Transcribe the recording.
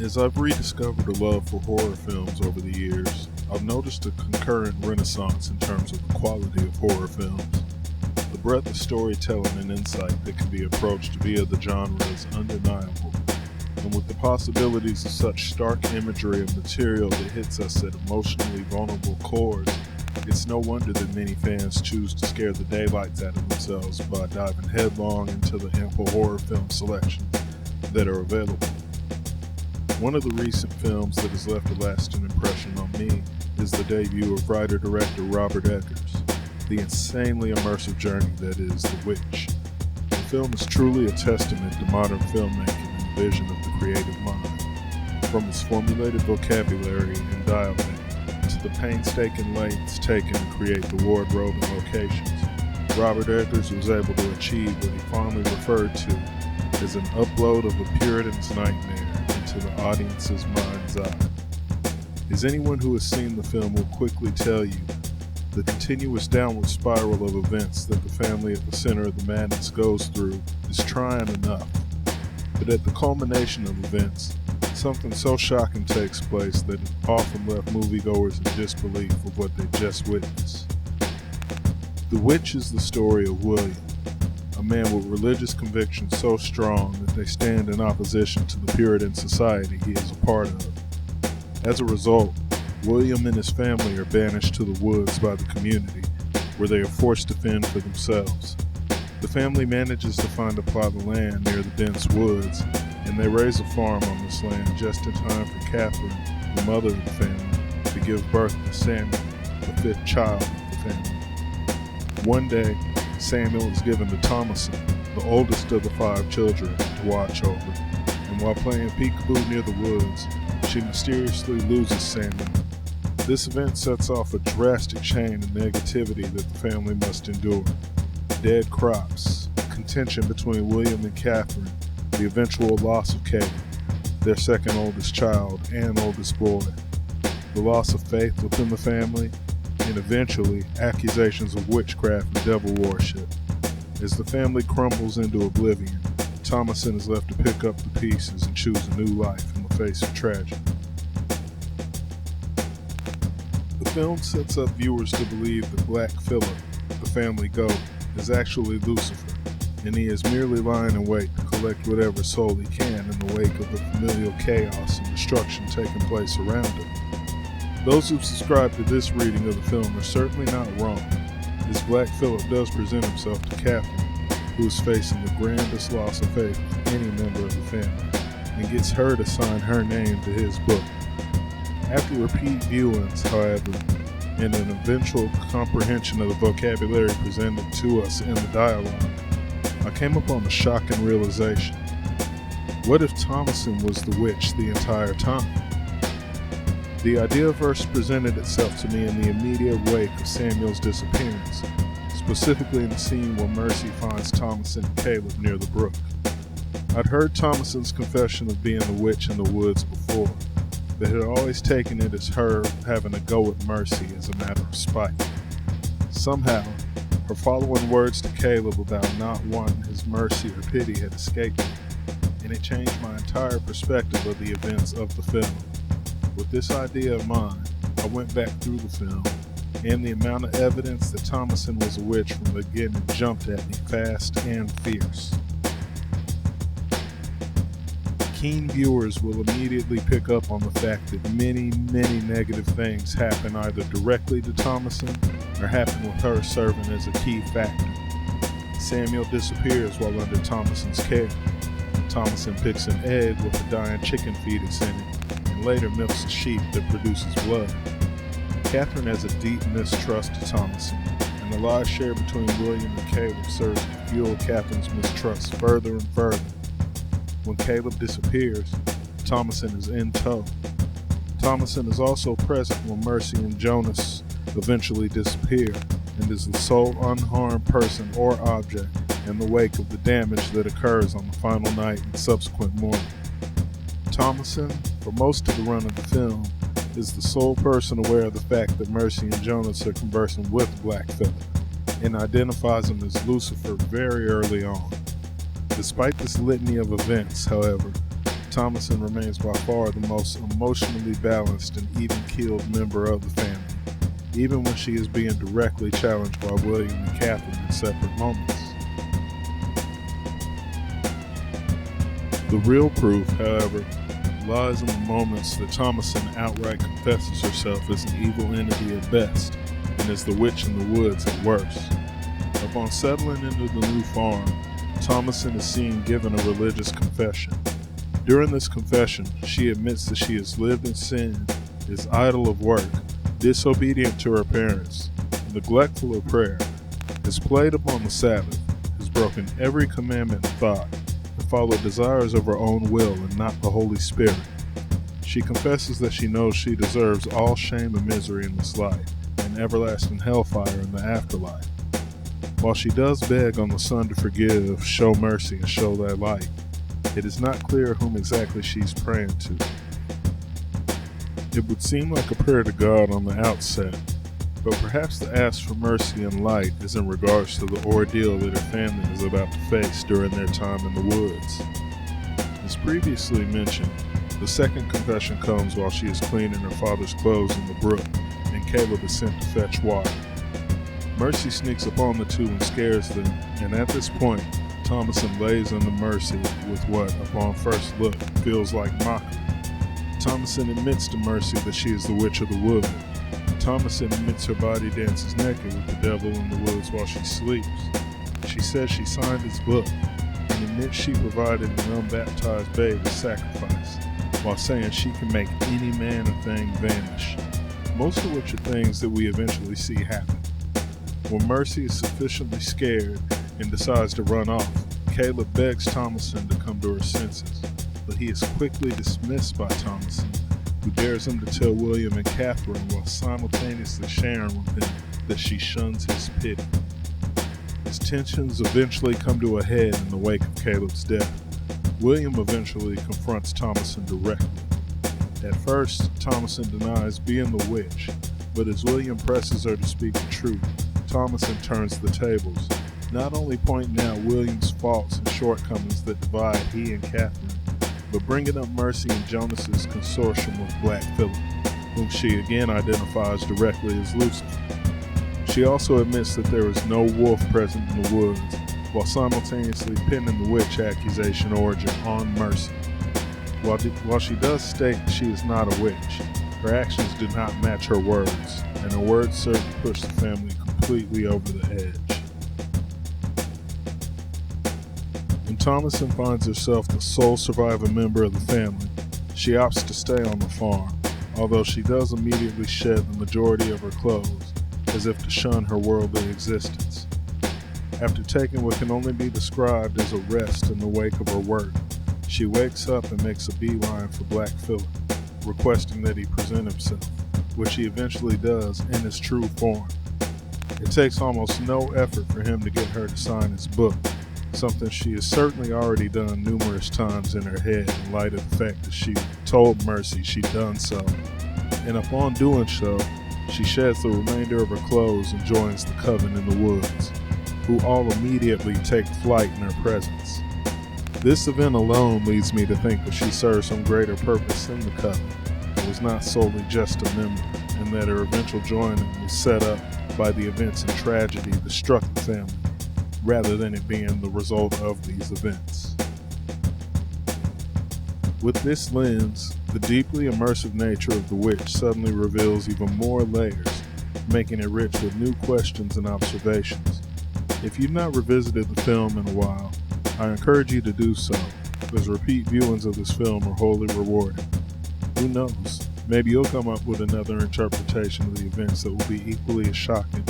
As I've rediscovered a love for horror films over the years, I've noticed a concurrent renaissance in terms of the quality of horror films. The breadth of storytelling and insight that can be approached via the genre is undeniable, and with the possibilities of such stark imagery and material that hits us at emotionally vulnerable chords, it's no wonder that many fans choose to scare the daylights out of themselves by diving headlong into the ample horror film selections that are available. One of the recent films that has left a lasting impression on me is the debut of writer-director Robert Eggers, the insanely immersive journey that is The Witch. The film is truly a testament to modern filmmaking and the vision of the creative mind. From its formulated vocabulary and dialect to the painstaking lengths taken to create the wardrobe and locations, Robert Eggers was able to achieve what he fondly referred to as an upload of a Puritan's nightmare into the audience's mind's eye. As anyone who has seen the film will quickly tell you, the continuous downward spiral of events that the family at the center of the madness goes through is trying enough. But at the culmination of events, something so shocking takes place that it often left moviegoers in disbelief of what they just witnessed. The Witch is the story of William, a man with religious convictions so strong that they stand in opposition to the Puritan society he is a part of. As a result, William and his family are banished to the woods by the community, where they are forced to fend for themselves. The family manages to find a plot of land near the dense woods, and they raise a farm on this land just in time for Catherine, the mother of the family, to give birth to Samuel, the fifth child of the family. One day, Samuel is given to Thomasin, the oldest of the 5 children, to watch over, and while playing peekaboo near the woods, she mysteriously loses Samuel. This event sets off a drastic chain of negativity that the family must endure. Dead crops, contention between William and Catherine, the eventual loss of Caleb, their second oldest child and oldest boy, the loss of faith within the family, and eventually accusations of witchcraft and devil worship. As the family crumbles into oblivion, Thomasin is left to pick up the pieces and choose a new life in the face of tragedy. The film sets up viewers to believe that Black Phillip, the family goat, is actually Lucifer, and he is merely lying in wait to collect whatever soul he can in the wake of the familial chaos and destruction taking place around him. Those who subscribe to this reading of the film are certainly not wrong, as Black Phillip does present himself to Catherine, who is facing the grandest loss of faith of any member of the family, and gets her to sign her name to his book. After repeat viewings, however, and an eventual comprehension of the vocabulary presented to us in the dialogue, I came upon a shocking realization. What if Thomasin was the witch the entire time? The idea first presented itself to me in the immediate wake of Samuel's disappearance, specifically in the scene where Mercy finds Thomasin and Caleb near the brook. I'd heard Thomasin's confession of being the witch in the woods before, but had always taken it as her having a go at Mercy as a matter of spite. Somehow, her following words to Caleb about not wanting his mercy or pity had escaped me, and it changed my entire perspective of the events of the film. With this idea in mind, I went back through the film, and the amount of evidence that Thomasin was a witch from the beginning jumped at me fast and fierce. Keen viewers will immediately pick up on the fact that many negative things happen either directly to Thomasin or happen with her serving as a key factor. Samuel disappears while under Thomasin's care. Thomasin picks an egg with a dying chicken fetus in it, and later milks a sheep that produces blood. Catherine has a deep mistrust of Thomasin, and the lies shared between William and Caleb serves to fuel Catherine's mistrust further and further. When Caleb disappears, Thomasin is in tow. Thomasin is also present when Mercy and Jonas eventually disappear, and is the sole unharmed person or object in the wake of the damage that occurs on the final night and subsequent morning. Thomasin, for most of the run of the film, is the sole person aware of the fact that Mercy and Jonas are conversing with Black Phillip, and identifies him as Lucifer very early on. Despite this litany of events, however, Thomasin remains by far the most emotionally balanced and even-keeled member of the family, even when she is being directly challenged by William and Catherine in separate moments. The real proof, however, lies in the moments that Thomasin outright confesses herself as an evil entity at best and as the witch in the woods at worst. Upon settling into the new farm, Thomasin is seen giving a religious confession. During this confession, she admits that she has lived in sin, is idle of work, disobedient to her parents, neglectful of prayer, has played upon the Sabbath, has broken every commandment and thought, and followed desires of her own will and not the Holy Spirit. She confesses that she knows she deserves all shame and misery in this life, and everlasting hellfire in the afterlife. While she does beg on the Son to forgive, show mercy, and show thy light, it is not clear whom exactly she's praying to. It would seem like a prayer to God on the outset, but perhaps the ask for mercy and light is in regards to the ordeal that her family is about to face during their time in the woods. As previously mentioned, the second confession comes while she is cleaning her father's clothes in the brook, and Caleb is sent to fetch water. Mercy sneaks upon the two and scares them, and at this point, Thomasin lays into Mercy with what, upon first look, feels like mockery. Thomasin admits to Mercy that she is the witch of the wood. Thomasin admits her body dances naked with the devil in the woods while she sleeps. She says she signed his book, and admits she provided an unbaptized babe as sacrifice, while saying she can make any man or thing vanish, most of which are things that we eventually see happen. When Mercy is sufficiently scared and decides to run off, Caleb begs Thomasin to come to her senses, but he is quickly dismissed by Thomasin, who dares him to tell William and Catherine while simultaneously sharing with him that she shuns his pity. His tensions eventually come to a head in the wake of Caleb's death. William eventually confronts Thomasin directly. At first, Thomasin denies being the witch, but as William presses her to speak the truth, Thomasin turns the tables, not only pointing out William's faults and shortcomings that divide he and Catherine, but bringing up Mercy and Jonas's consortium with Black Phillip, whom she again identifies directly as Lucifer. She also admits that there is no wolf present in the woods, while simultaneously pinning the witch accusation origin on Mercy. While she does state she is not a witch, her actions do not match her words, and her words serve to push the family completely over the edge. When Thomasin finds herself the sole surviving member of the family, she opts to stay on the farm, although she does immediately shed the majority of her clothes, as if to shun her worldly existence. After taking what can only be described as a rest in the wake of her work, she wakes up and makes a beeline for Black Phillip, requesting that he present himself, which he eventually does in his true form. It takes almost no effort for him to get her to sign his book, something she has certainly already done numerous times in her head in light of the fact that she told Mercy she'd done so, and upon doing so, she sheds the remainder of her clothes and joins the coven in the woods, who all immediately take flight in her presence. This event alone leads me to think that she serves some greater purpose in the coven, and was not solely just a member, and that her eventual joining was set up by the events and tragedy that struck the family, rather than it being the result of these events. With this lens, the deeply immersive nature of The Witch suddenly reveals even more layers, making it rich with new questions and observations. If you've not revisited the film in a while, I encourage you to do so, as repeat viewings of this film are wholly rewarding. Who knows, maybe you'll come up with another interpretation of the events that will be equally as shocking